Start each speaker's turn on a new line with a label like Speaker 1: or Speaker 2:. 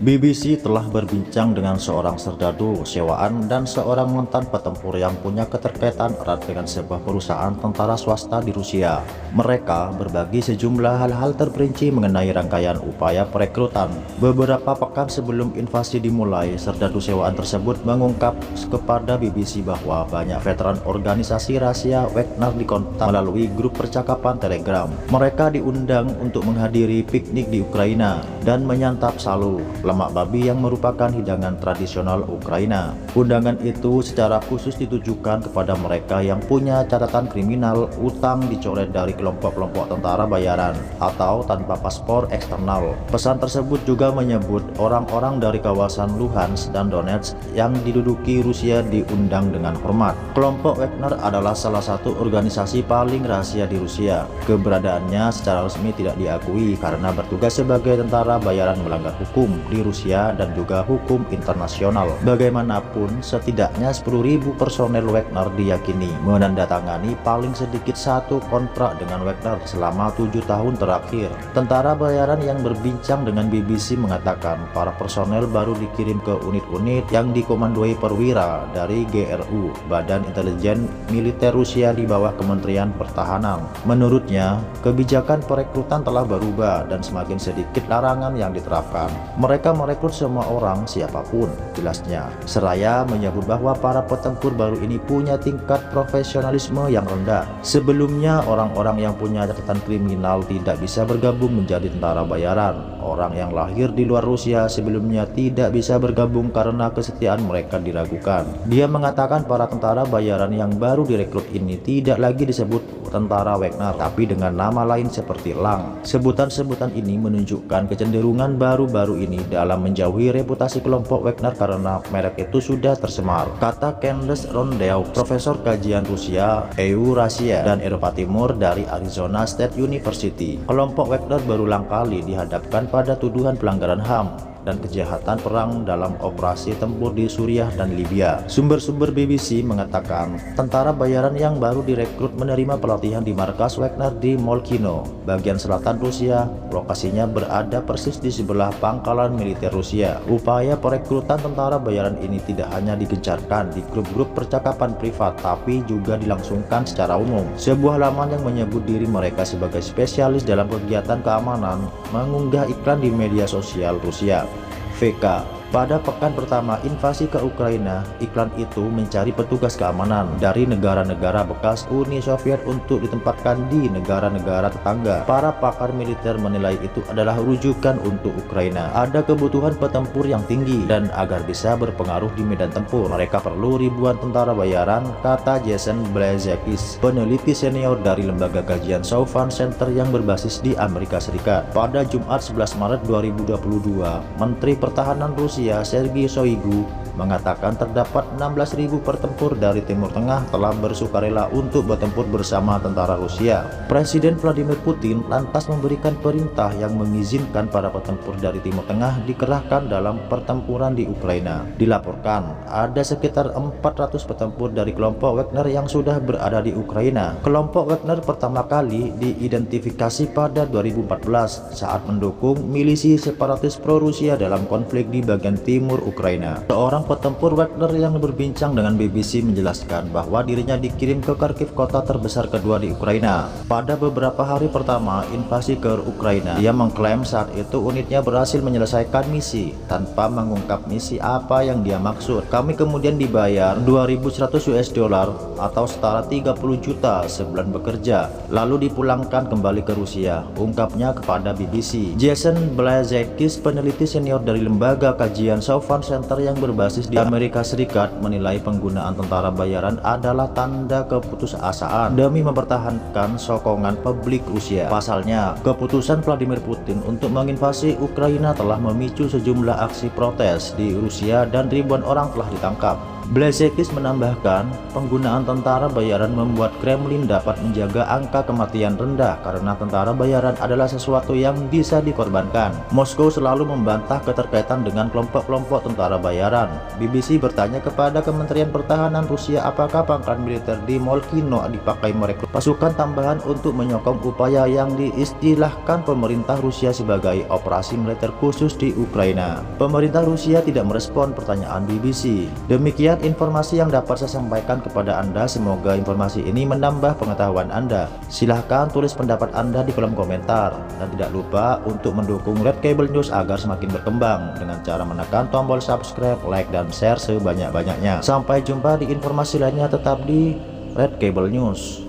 Speaker 1: BBC telah berbincang dengan seorang serdadu sewaan dan seorang mantan petempur yang punya keterkaitan erat dengan sebuah perusahaan tentara swasta di Rusia. Mereka berbagi sejumlah hal-hal terperinci mengenai rangkaian upaya perekrutan. Beberapa pekan sebelum invasi dimulai, serdadu sewaan tersebut mengungkap kepada BBC bahwa banyak veteran organisasi rahasia Wagner dikontak melalui grup percakapan Telegram. Mereka diundang untuk menghadiri piknik di Ukraina dan menyantap salu, lemak babi yang merupakan hidangan tradisional Ukraina. Undangan itu secara khusus ditujukan kepada mereka yang punya catatan kriminal, utang dicoret dari kelompok-kelompok tentara bayaran, atau tanpa paspor eksternal. Pesan tersebut juga menyebut orang-orang dari kawasan Luhansk dan Donetsk yang diduduki Rusia diundang dengan hormat. Kelompok Wagner adalah salah satu organisasi paling rahasia di Rusia. Keberadaannya secara resmi tidak diakui karena bertugas sebagai tentara bayaran melanggar hukum di Rusia dan juga hukum internasional. Bagaimanapun, setidaknya 10.000 personel Wagner diyakini menandatangani paling sedikit satu kontrak dengan Wagner selama 7 tahun terakhir. Tentara bayaran yang berbincang dengan BBC mengatakan para personel baru dikirim ke unit-unit yang dikomandoi perwira dari GRU, Badan Intelijen Militer Rusia di bawah Kementerian Pertahanan. Menurutnya, kebijakan perekrutan telah berubah dan semakin sedikit larangan yang diterapkan. Mereka merekrut semua orang, siapapun, jelasnya. Seraya menyebut bahwa para petempur baru ini punya tingkat profesionalisme yang rendah. Sebelumnya, orang-orang yang punya catatan kriminal tidak bisa bergabung menjadi tentara bayaran. Orang yang lahir di luar Rusia sebelumnya tidak bisa bergabung karena kesetiaan mereka diragukan. Dia mengatakan para tentara bayaran yang baru direkrut ini tidak lagi disebut tentara Wagner, tapi dengan nama lain seperti Lang. Sebutan-sebutan ini menunjukkan kecenderungan baru-baru ini dalam menjauhi reputasi kelompok Wagner karena merek itu sudah tercemar, kata Candace Rondeau, profesor kajian Rusia, Eurasia, dan Eropa Timur dari Arizona State University. Kelompok Wagner berulang kali dihadapkan pada tuduhan pelanggaran HAM dan kejahatan perang dalam operasi tempur di Suriah dan Libya. Sumber-sumber BBC mengatakan tentara bayaran yang baru direkrut menerima pelatihan di markas Wagner di Molchino, bagian selatan Rusia. Lokasinya berada persis di sebelah pangkalan militer Rusia. Upaya perekrutan tentara bayaran ini tidak hanya digencarkan di grup-grup percakapan privat, tapi juga dilangsungkan secara umum. Sebuah laman yang menyebut diri mereka sebagai spesialis dalam kegiatan keamanan mengunggah iklan di media sosial Rusia. VK. Pada pekan pertama invasi ke Ukraina, iklan itu mencari petugas keamanan dari negara-negara bekas Uni Soviet untuk ditempatkan di negara-negara tetangga. Para pakar militer menilai itu adalah rujukan untuk Ukraina. Ada kebutuhan petempur yang tinggi dan agar bisa berpengaruh di medan tempur, mereka perlu ribuan tentara bayaran, kata Jason Blazekis, peneliti senior dari lembaga kajian Southern Center yang berbasis di Amerika Serikat. Pada Jumat 11 Maret 2022, Menteri Pertahanan Rusia Sergei Shoigu mengatakan terdapat 16.000 pertempur dari Timur Tengah telah bersukarela untuk bertempur bersama tentara Rusia. Presiden Vladimir Putin lantas memberikan perintah yang mengizinkan para petempur dari Timur Tengah dikerahkan dalam pertempuran di Ukraina. Dilaporkan ada sekitar 400 petempur dari kelompok Wagner yang sudah berada di Ukraina. Kelompok Wagner pertama kali diidentifikasi pada 2014 saat mendukung milisi separatis pro-Rusia dalam konflik di bagian timur Ukraina. Seorang petempur Wagner yang berbincang dengan BBC menjelaskan bahwa dirinya dikirim ke Kharkiv, kota terbesar kedua di Ukraina. Pada beberapa hari pertama invasi ke Ukraina, dia mengklaim saat itu unitnya berhasil menyelesaikan misi tanpa mengungkap misi apa yang dia maksud. Kami kemudian dibayar 2.100 US dollar atau setara 30 juta sebulan bekerja, lalu dipulangkan kembali ke Rusia, ungkapnya kepada BBC. Jason Blazekis, peneliti senior dari lembaga kajian Southern Center yang berbasis di Amerika Serikat, menilai penggunaan tentara bayaran adalah tanda keputusasaan demi mempertahankan sokongan publik Rusia. Pasalnya, keputusan Vladimir Putin untuk menginvasi Ukraina telah memicu sejumlah aksi protes di Rusia dan ribuan orang telah ditangkap. Blazekis menambahkan, penggunaan tentara bayaran membuat Kremlin dapat menjaga angka kematian rendah karena tentara bayaran adalah sesuatu yang bisa dikorbankan. Moskow selalu membantah keterkaitan dengan kelompok-kelompok tentara bayaran. BBC bertanya kepada Kementerian Pertahanan Rusia apakah pangkalan militer di Molkino dipakai merekrut pasukan tambahan untuk menyokong upaya yang diistilahkan pemerintah Rusia sebagai operasi militer khusus di Ukraina. Pemerintah Rusia tidak merespon pertanyaan BBC. Demikian informasi yang dapat saya sampaikan kepada Anda. Semoga informasi ini menambah pengetahuan Anda. Silahkan tulis pendapat Anda di kolom komentar. Dan tidak lupa untuk mendukung Red Cable News agar semakin berkembang dengan cara menekan tombol subscribe, like, dan share sebanyak-banyaknya. Sampai jumpa di informasi lainnya, tetap di Red Cable News.